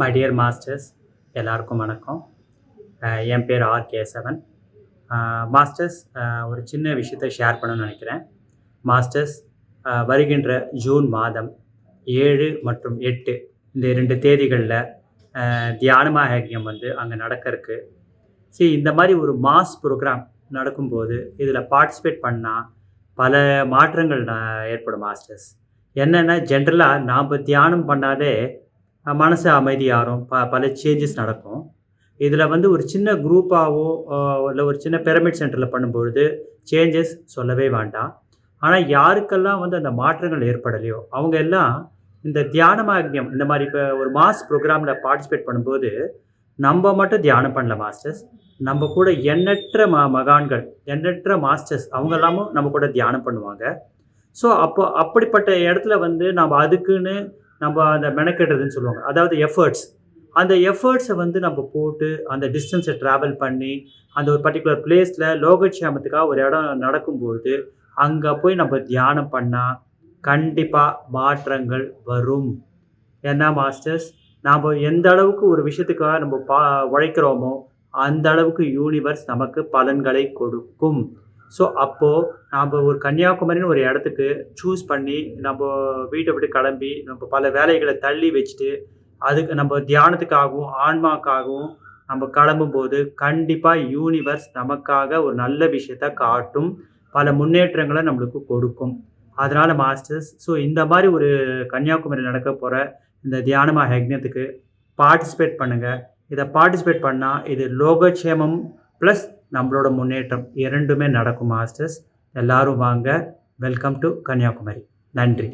My dear masters, எல்லாருக்கும் வணக்கம். என் பேர் ஆர் கேசவன். மாஸ்டர்ஸ், ஒரு சின்ன விஷயத்தை ஷேர் பண்ணணும்னு நினைக்கிறேன். மாஸ்டர்ஸ், வருகின்ற ஜூன் மாதம் 7 மற்றும் 8 இந்த 2 தேதிகளில் தியானமஹயக்ஞம் அங்கே நடக்க இருக்கு. சரி, இந்த மாதிரி ஒரு மாஸ் ப்ரோக்ராம் நடக்கும்போது இதில் பார்ட்டிசிபேட் பண்ணால் பல மாற்றங்கள் ஏற்படும் மாஸ்டர்ஸ். என்னென்னா, ஜென்ரலாக நாம் தியானம் பண்ணாலே மனசு அமைதியாகும், பல சேஞ்சஸ் நடக்கும். இதில் ஒரு சின்ன குரூப்பாகவோ இல்லை ஒரு சின்ன பிரமிட் சென்டரில் பண்ணும்பொழுது சேஞ்சஸ் சொல்லவே வேண்டாம். ஆனால் யாருக்கெல்லாம் அந்த மாற்றங்கள் ஏற்படலையோ அவங்க எல்லாம் இந்த தியானமஹயக்ஞம் இந்த மாதிரி இப்போ ஒரு மாஸ் ப்ரோக்ராமில் பார்ட்டிசிபேட் பண்ணும்போது நம்ம மட்டும் தியானம் பண்ணல மாஸ்டர்ஸ், நம்ம கூட எண்ணற்ற மகான்கள், எண்ணற்ற மாஸ்டர்ஸ் அவங்க எல்லாமும் நம்ம கூட தியானம் பண்ணுவாங்க. ஸோ அப்படிப்பட்ட இடத்துல நம்ம அதுக்குன்னு நம்ம அந்த மெனக்கெடுறதுன்னு சொல்லுவாங்க, அதாவது எஃபர்ட்ஸ். அந்த எஃபர்ட்ஸை நம்ம போட்டு அந்த டிஸ்டன்ஸை ட்ராவல் பண்ணி அந்த ஒரு பர்டிகுலர் பிளேஸில் லோகக்ஷேமத்துக்காக ஒரு இடம் நடக்கும்போது அங்கே போய் நம்ம தியானம் பண்ணால் கண்டிப்பாக மாற்றங்கள் வரும். ஏன்னா மாஸ்டர்ஸ், நாம் எந்த அளவுக்கு ஒரு விஷயத்துக்காக நம்ம உழைக்கிறோமோ அந்த அளவுக்கு யூனிவர்ஸ் நமக்கு பலன்களை கொடுக்கும். ஸோ அப்போது நாம் ஒரு கன்னியாகுமரின்னு ஒரு இடத்துக்கு சூஸ் பண்ணி நம்ம வீட்டை விட்டு கிளம்பி நம்ம பல வேலைகளை தள்ளி வச்சுட்டு அதுக்கு நம்ம தியானத்துக்காகவும் ஆன்மாக்காகவும் நம்ம கிளம்பும்போது கண்டிப்பாக யூனிவர்ஸ் நமக்காக ஒரு நல்ல விஷயத்த காட்டும், பல முன்னேற்றங்களை நம்மளுக்கு கொடுக்கும். அதனால் மாஸ்டர்ஸ், ஸோ இந்த மாதிரி ஒரு கன்னியாகுமரியில் நடக்க போகிற இந்த தியானமஹயக்ஞத்துக்கு பார்ட்டிசிபேட் பண்ணுங்கள். இதை பார்ட்டிசிபேட் பண்ணால் இது லோகக்ஷேமம் ப்ளஸ் நம்மளோட முன்னேற்றம் இரண்டுமே நடக்கும் மாஸ்டர்ஸ். எல்லாரும் வாங்க. Welcome to Kanyakumari. நன்றி.